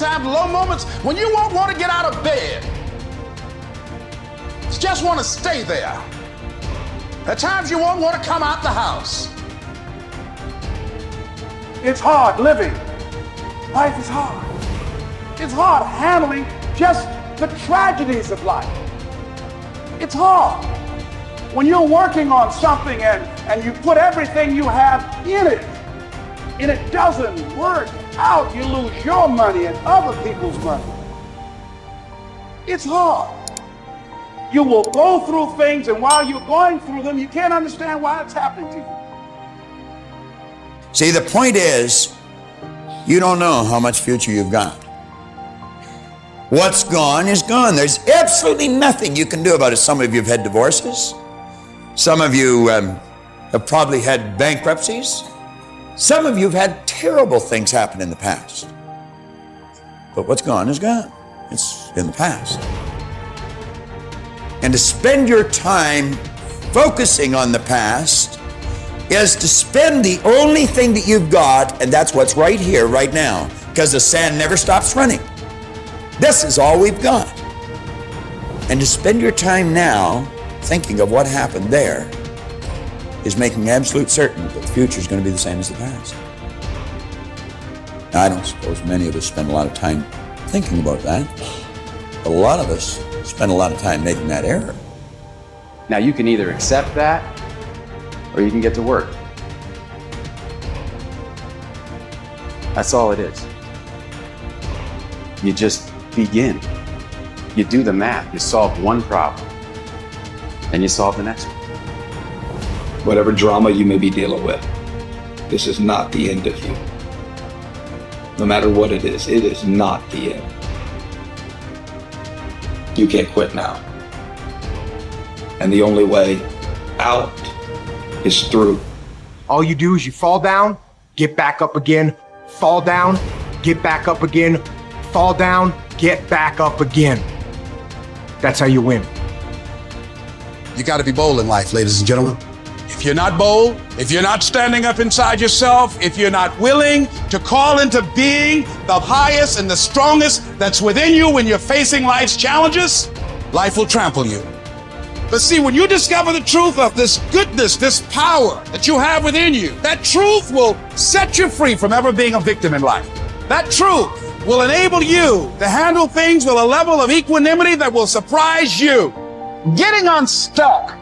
sometimes low moments when you won't want to get out of bed. You just want to stay there. At times you won't want to come out the house. It's hard living. Life is hard. It's hard handling just the tragedies of life. It's hard. When you're working on something and you put everything you have in it, and it doesn't work out, you lose your money and other people's money. It's hard. You will go through things, and while you're going through them, you can't understand why it's happening to you. See, the point is, you don't know how much future you've got. What's gone is gone. There's absolutely nothing you can do about it. Some of you have had divorces. Some of you have probably had bankruptcies. Some of you have had terrible things happen in the past. But what's gone is gone. It's in the past. And to spend your time focusing on the past is to spend the only thing that you've got, and that's what's right here, right now, because the sand never stops running. This is all we've got. And to spend your time now thinking of what happened there is making absolute certain that the future is going to be the same as the past. Now, I don't suppose many of us spend a lot of time thinking about that. A lot of us spend a lot of time making that error. Now, you can either accept that or you can get to work. That's all it is. You just begin. You do the math. You solve one problem and you solve the next one. Whatever drama you may be dealing with, this is not the end of you. No matter what it is not the end. You can't quit now. And the only way out is through. All you do is you fall down, get back up again, fall down, get back up again, fall down, get back up again. That's how you win. You got to be bold in life, ladies and gentlemen. If you're not bold, if you're not standing up inside yourself, if you're not willing to call into being the highest and the strongest that's within you when you're facing life's challenges, life will trample you. But see, when you discover the truth of this goodness, this power that you have within you, that truth will set you free from ever being a victim in life. That truth will enable you to handle things with a level of equanimity that will surprise you. Getting unstuck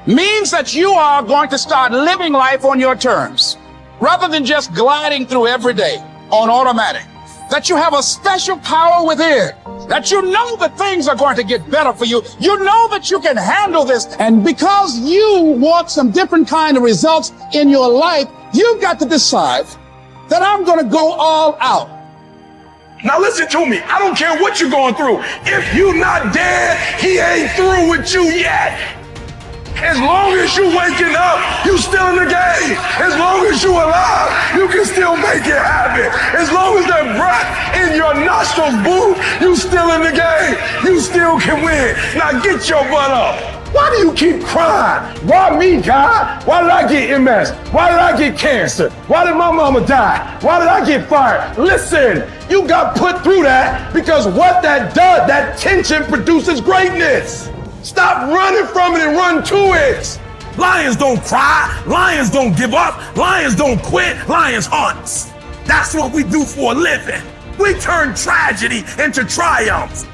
means that you are going to start living life on your terms, rather than just gliding through every day on automatic. That you have a special power within, that you know that things are going to get better for you. You know that you can handle this. And because you want some different kind of results in your life, you've got to decide that I'm going to go all out. Now listen to me. I don't care what you're going through. If you're not dead, he ain't through with you yet. As long as you waking up, you still in the game. As long as you alive, you can still make it happen. As long as that breath in your nostrils, boo, you still in the game. You still can win. Now get your butt up. Why do you keep crying? Why me, God? Why did I get MS? Why did I get cancer? Why did my mama die? Why did I get fired? Listen, you got put through that because what that does, that tension produces greatness. Stop running from it and run to it. Lions don't cry. Lions don't give up. Lions don't quit. Lions hunt. That's what we do for a living. We turn tragedy into triumph.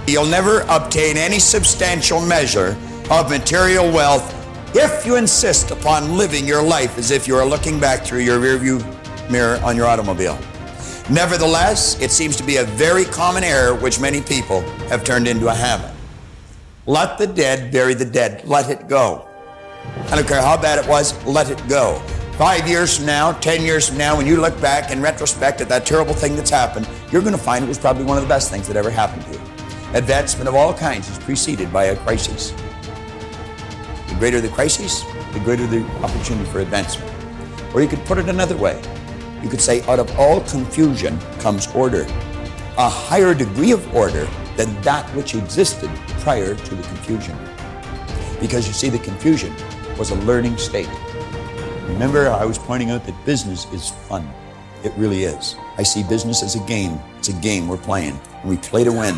You'll never obtain any substantial measure of material wealth if you insist upon living your life as if you are looking back through your rearview mirror on your automobile. Nevertheless, it seems to be a very common error which many people have turned into a habit. Let the dead bury the dead. Let it go. I don't care how bad it was, let it go. 5 years from now, 10 years from now, when you look back in retrospect at that terrible thing that's happened, you're going to find it was probably one of the best things that ever happened to you. Advancement of all kinds is preceded by a crisis. The greater the crisis, the greater the opportunity for advancement. Or you could put it another way. You could say, out of all confusion comes order, a higher degree of order than that which existed prior to the confusion. Because you see, the confusion was a learning state. Remember, I was pointing out that business is fun. It really is. I see business as a game. It's a game we're playing, and we play to win.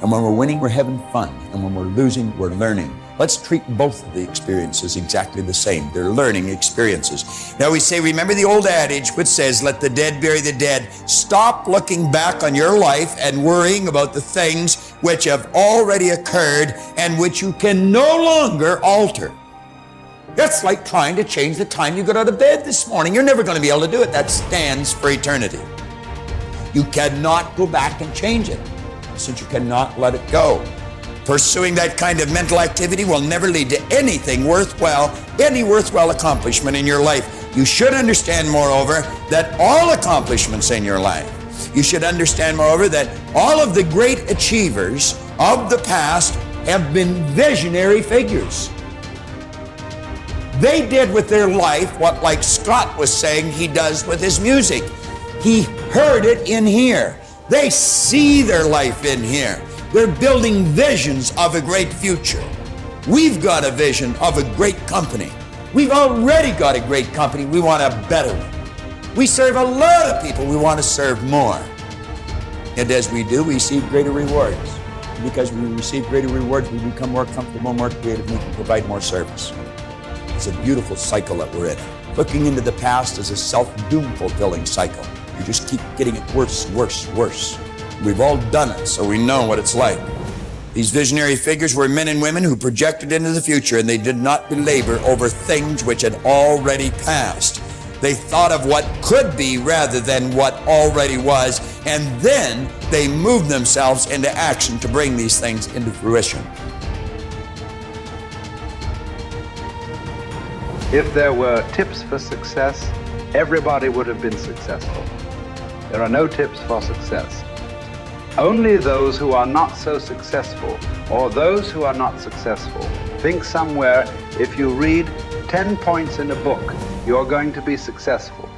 And when we're winning, we're having fun. And when we're losing, we're learning. Let's treat both of the experiences exactly the same. They're learning experiences. Now we say, remember the old adage which says, let the dead bury the dead. Stop looking back on your life and worrying about the things which have already occurred and which you can no longer alter. That's like trying to change the time you got out of bed this morning. You're never going to be able to do it. That stands for eternity. You cannot go back and change it, since you cannot let it go. Pursuing that kind of mental activity will never lead to anything worthwhile, any worthwhile accomplishment in your life. You should understand, moreover, that all accomplishments in your life, you should understand, moreover, that all of the great achievers of the past have been visionary figures. They did with their life what, like Scott was saying, he does with his music. He heard it in here. They see their life in here. They're building visions of a great future. We've got a vision of a great company. We've already got a great company. We want a better one. We serve a lot of people. We want to serve more. And as we do, we receive greater rewards. Because we receive greater rewards, we become more comfortable, more creative, we can provide more service. It's a beautiful cycle that we're in. Looking into the past is a self-doom fulfilling cycle. You just keep getting it worse, worse, worse. We've all done it, so we know what it's like. These visionary figures were men and women who projected into the future, and they did not belabor over things which had already passed. They thought of what could be rather than what already was, and then they moved themselves into action to bring these things into fruition. If there were tips for success, everybody would have been successful. There are no tips for success. Only those who are not so successful, or those who are not successful, think somewhere if you read 10 points in a book, you're going to be successful.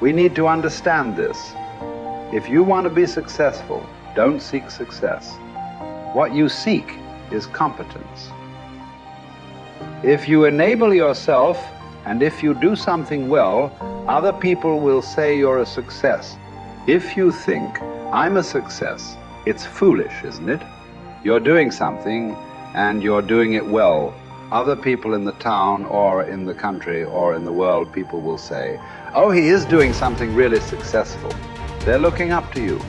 We need to understand this. If you want to be successful, don't seek success. What you seek is competence. If you enable yourself, and if you do something well, other people will say you're a success. If you think, I'm a success, it's foolish, isn't it? You're doing something, and you're doing it well. Other people in the town, or in the country, or in the world, people will say, oh, he is doing something really successful. They're looking up to you.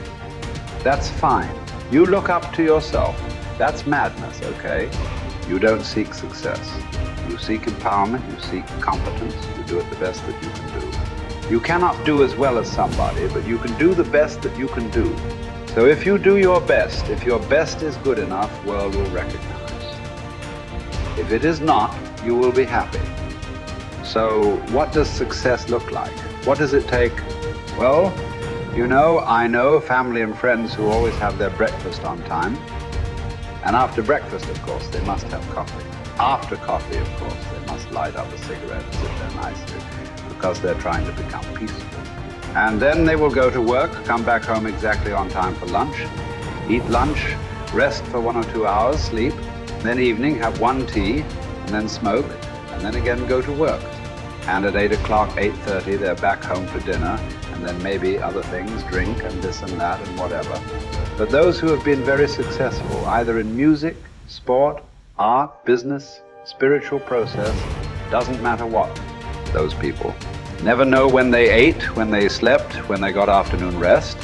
That's fine. You look up to yourself. That's madness, okay? You don't seek success. You seek empowerment, you seek competence, you do it the best that you can do. You cannot do as well as somebody, but you can do the best that you can do. So if you do your best, if your best is good enough, world will recognize. If it is not, you will be happy. So what does success look like? What does it take? Well, you know, I know family and friends who always have their breakfast on time. And after breakfast, of course, they must have coffee. After coffee, of course, they must light up a cigarette and sit there nicely because they're trying to become peaceful. And then they will go to work, come back home exactly on time for lunch, eat lunch, rest for 1 or 2 hours, sleep, then evening have 1 tea, and then smoke, and then again go to work. And at 8 o'clock, 8:30, they're back home for dinner, and then maybe other things, drink and this and that and whatever. But those who have been very successful, either in music, sport, art, business, spiritual process, doesn't matter what, those people never know when they ate, when they slept, when they got afternoon rest.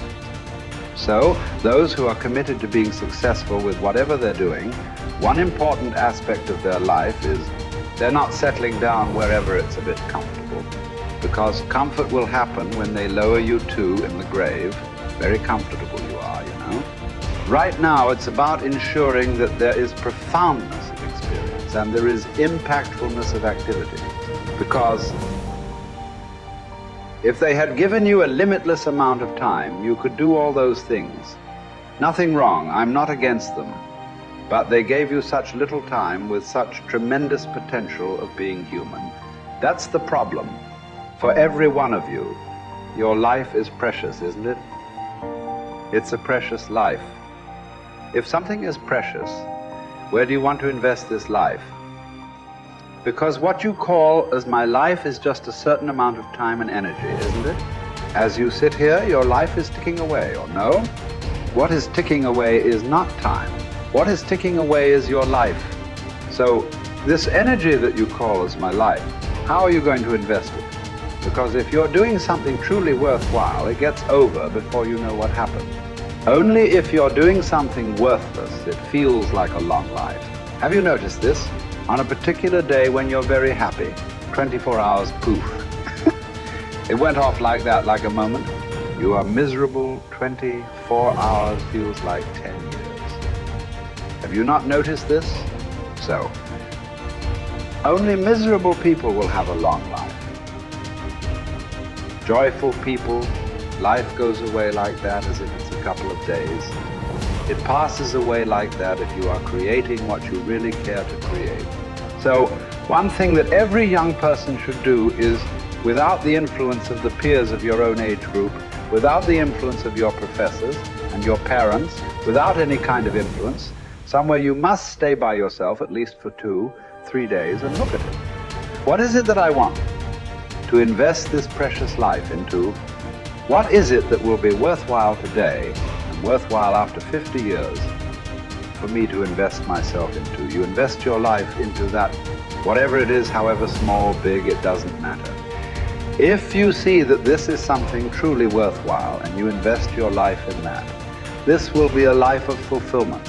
So those who are committed to being successful with whatever they're doing, one important aspect of their life is they're not settling down wherever it's a bit comfortable, because comfort will happen when they lower you too in the grave. Very comfortable you are, you know. Right now, it's about ensuring that there is profoundness of experience and there is impactfulness of activity. Because if they had given you a limitless amount of time, you could do all those things. Nothing wrong, I'm not against them. But they gave you such little time with such tremendous potential of being human. That's the problem. For every one of you, your life is precious, isn't it? It's a precious life. If something is precious, where do you want to invest this life? Because what you call as my life is just a certain amount of time and energy, isn't it? As you sit here, your life is ticking away, or no? What is ticking away is not time. What is ticking away is your life. So this energy that you call as my life, how are you going to invest it? Because if you're doing something truly worthwhile, it gets over before you know what happened. Only if you're doing something worthless, it feels like a long life. Have you noticed this? On a particular day when you're very happy, 24 hours, poof. It went off like that, like a moment. You are miserable, 24 hours feels like 10 years. Have you not noticed this? So, only miserable people will have a long life. Joyful people, life goes away like that as if it's a couple of days. It passes away like that if you are creating what you really care to create. So, one thing that every young person should do is, without the influence of the peers of your own age group, without the influence of your professors and your parents, without any kind of influence, somewhere you must stay by yourself at least for 2-3 days and look at it. What is it that I want to invest this precious life into? What is it that will be worthwhile today and worthwhile after 50 years for me to invest myself into? You invest your life into that, whatever it is, however small, big, it doesn't matter. If you see that this is something truly worthwhile and you invest your life in that, this will be a life of fulfillment.